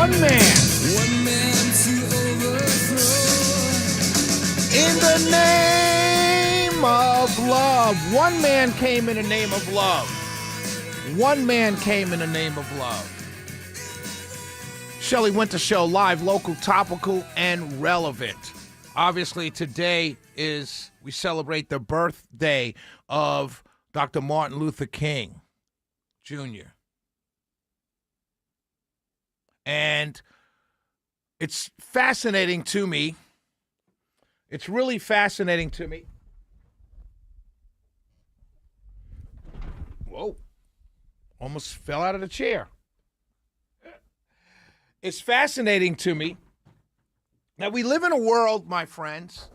One man. One man to overthrow. In the name of love. One man came in the name of love. One man came in the name of love. Shelley Winter Show, live, local, topical, and relevant. Obviously, today we celebrate the birthday of Dr. Martin Luther King Jr. And it's fascinating to me. It's really fascinating to me. Whoa. Almost fell out of the chair. It's fascinating to me that we live in a world, my friends,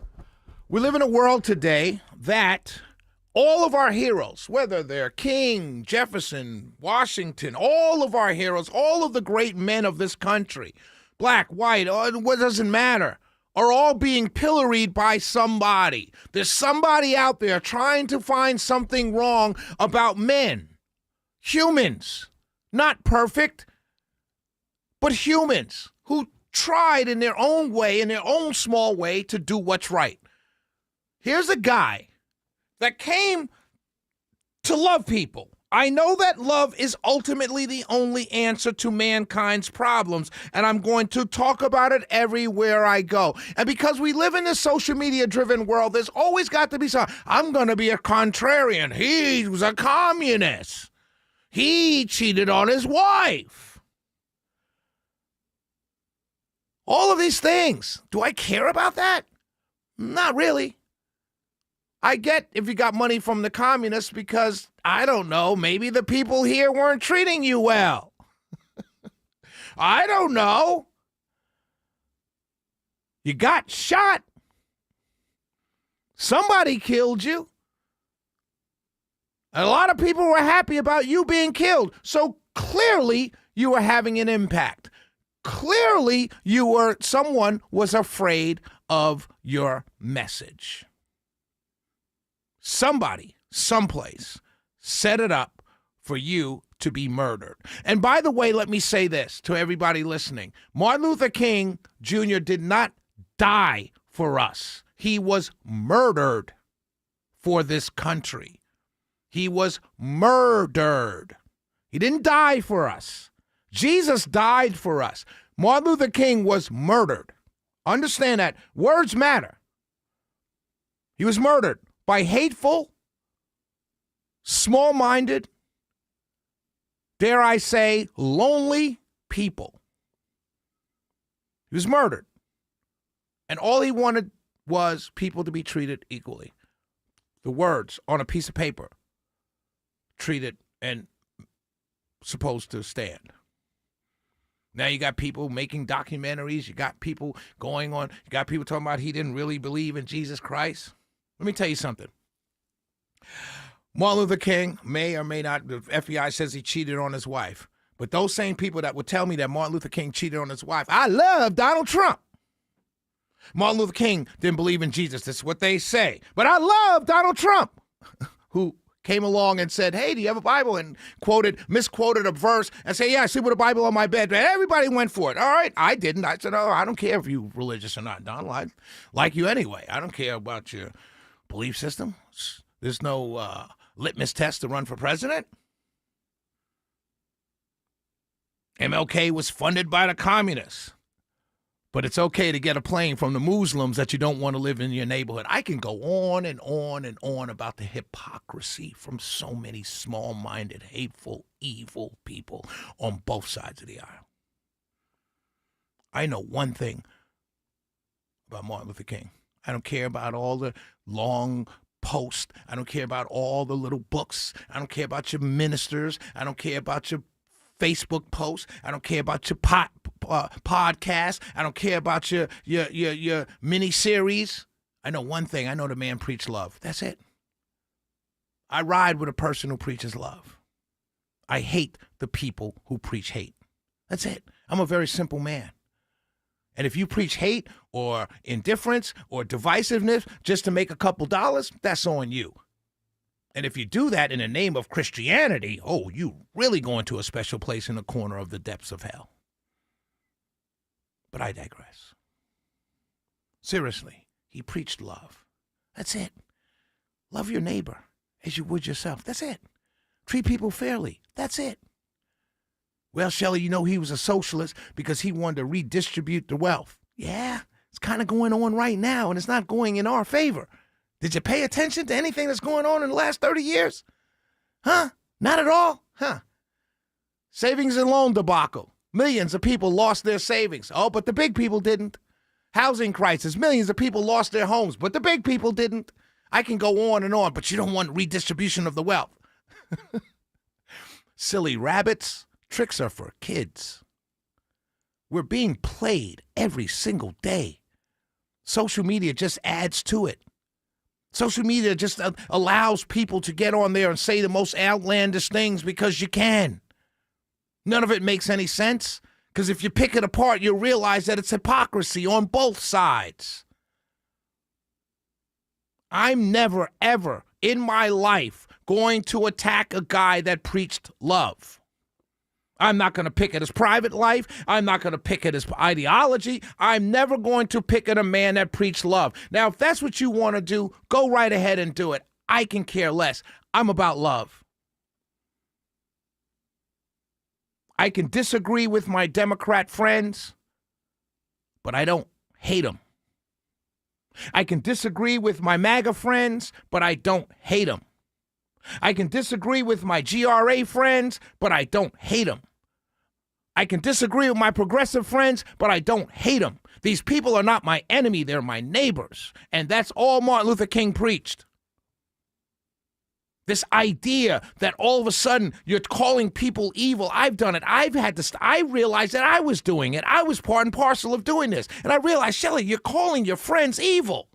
we live in a world today that all of our heroes, whether they're King, Jefferson, Washington, all of our heroes, all of the great men of this country, black, white, what doesn't matter, are all being pilloried by somebody. There's somebody out there trying to find something wrong about men, humans, not perfect, but humans who tried in their own way, in their own small way, to do what's right. Here's a guy that came to love people. I know that love is ultimately the only answer to mankind's problems, and I'm going to talk about it everywhere I go. And because we live in this social media-driven world, there's always got to be something. I'm going to be a contrarian. He was a communist. He cheated on his wife. All of these things. Do I care about that? Not really. I get if you got money from the communists because, I don't know, maybe the people here weren't treating you well. I don't know. You got shot. Somebody killed you. A lot of people were happy about you being killed. So clearly you were having an impact. Clearly, someone was afraid of your message. Somebody, someplace, set it up for you to be murdered. And by the way, let me say this to everybody listening. Martin Luther King Jr. did not die for us. He was murdered for this country. He was murdered. He didn't die for us. Jesus died for us. Martin Luther King was murdered. Understand that. Words matter. He was murdered by hateful, small-minded, dare I say, lonely people. He was murdered. And all he wanted was people to be treated equally. The words on a piece of paper, treated and supposed to stand. Now you got people making documentaries. You got people going on. You got people talking about he didn't really believe in Jesus Christ. Let me tell you something. Martin Luther King may or may not, the FBI says he cheated on his wife. But those same people that would tell me that Martin Luther King cheated on his wife, I love Donald Trump. Martin Luther King didn't believe in Jesus. That's what they say. But I love Donald Trump, who came along and said, hey, do you have a Bible? And misquoted a verse and said, yeah, I sleep with a Bible on my bed. And everybody went for it. All right, I didn't. I said, oh, I don't care if you're religious or not, Donald. I like you anyway. I don't care about your belief system. There's no litmus test to run for president. MLK was funded by the communists. But it's okay to get a plane from the Muslims that you don't want to live in your neighborhood. I can go on and on and on about the hypocrisy from so many small-minded, hateful, evil people on both sides of the aisle. I know one thing about Martin Luther King. I don't care about all the long posts. I don't care about all the little books. I don't care about your ministers. I don't care about your Facebook posts. I don't care about your podcast. I don't care about your mini series. I know one thing. I know the man preached love. That's it. I ride with a person who preaches love. I hate the people who preach hate. That's it. I'm a very simple man. And if you preach hate or indifference or divisiveness just to make a couple dollars, that's on you. And if you do that in the name of Christianity, oh, you really going to a special place in the corner of the depths of hell. But I digress. Seriously, he preached love. That's it. Love your neighbor as you would yourself. That's it. Treat people fairly. That's it. Well, Shelley, you know he was a socialist because he wanted to redistribute the wealth. Yeah, it's kind of going on right now, and it's not going in our favor. Did you pay attention to anything that's going on in the last 30 years? Huh? Not at all? Huh? Savings and loan debacle. Millions of people lost their savings. Oh, but the big people didn't. Housing crisis. Millions of people lost their homes, but the big people didn't. I can go on, but you don't want redistribution of the wealth. Silly rabbits. Tricks are for kids. We're being played every single day. Social media just adds to it. Social media just allows people to get on there and say the most outlandish things because you can. None of it makes any sense, because if you pick it apart, you'll realize that it's hypocrisy on both sides. I'm never, ever in my life going to attack a guy that preached love. I'm not going to pick at his private life. I'm not going to pick at his ideology. I'm never going to pick at a man that preached love. Now, if that's what you want to do, go right ahead and do it. I can care less. I'm about love. I can disagree with my Democrat friends, but I don't hate them. I can disagree with my MAGA friends, but I don't hate them. I can disagree with my GRA friends, but I don't hate them. I can disagree with my progressive friends, but I don't hate them. These people are not my enemy. They're my neighbors. And that's all Martin Luther King preached. This idea that all of a sudden you're calling people evil. I've done it. I realized that I was doing it. I was part and parcel of doing this. And I realized, Shelley, you're calling your friends evil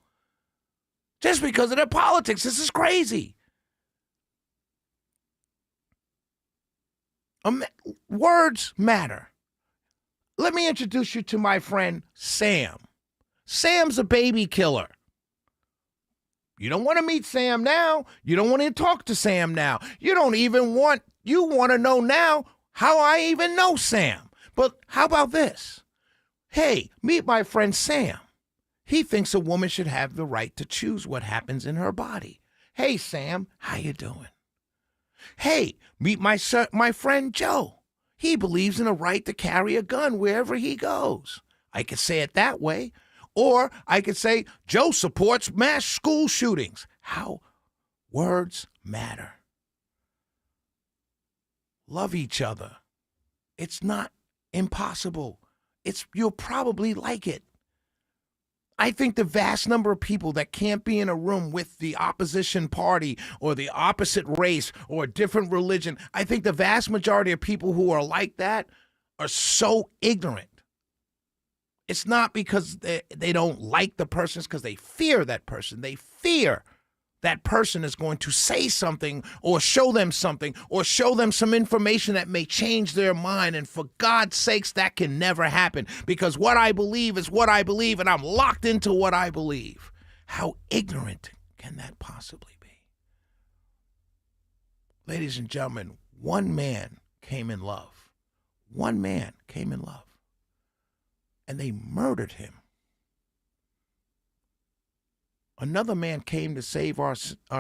just because of their politics. This is crazy. Words matter. Let me introduce you to my friend Sam. Sam's a baby killer. You don't want to meet Sam now. You don't want to talk to Sam now. You want to know now how I even know Sam. But how about this? Hey, meet my friend Sam. He thinks a woman should have the right to choose what happens in her body. Hey, Sam, how you doing? Hey, meet my friend Joe. He believes in the right to carry a gun wherever he goes. I could say it that way. Or I could say Joe supports mass school shootings. How words matter. Love each other. It's not impossible. You'll probably like it. I think the vast number of people that can't be in a room with the opposition party or the opposite race or a different religion, I think the vast majority of people who are like that are so ignorant. It's not because they don't like the person, it's because they fear that person. They fear that person is going to say something or show them something or show them some information that may change their mind. And for God's sakes, that can never happen, because what I believe is what I believe, and I'm locked into what I believe. How ignorant can that possibly be? Ladies and gentlemen, one man came in love. One man came in love. And they murdered him. Another man came to save our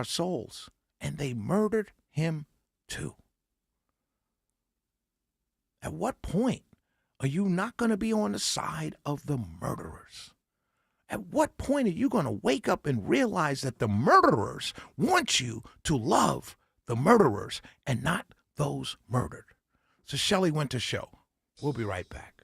souls, and they murdered him too. At what point are you not going to be on the side of the murderers? At what point are you going to wake up and realize that the murderers want you to love the murderers and not those murdered? It's the Shelley Winter Show. We'll be right back.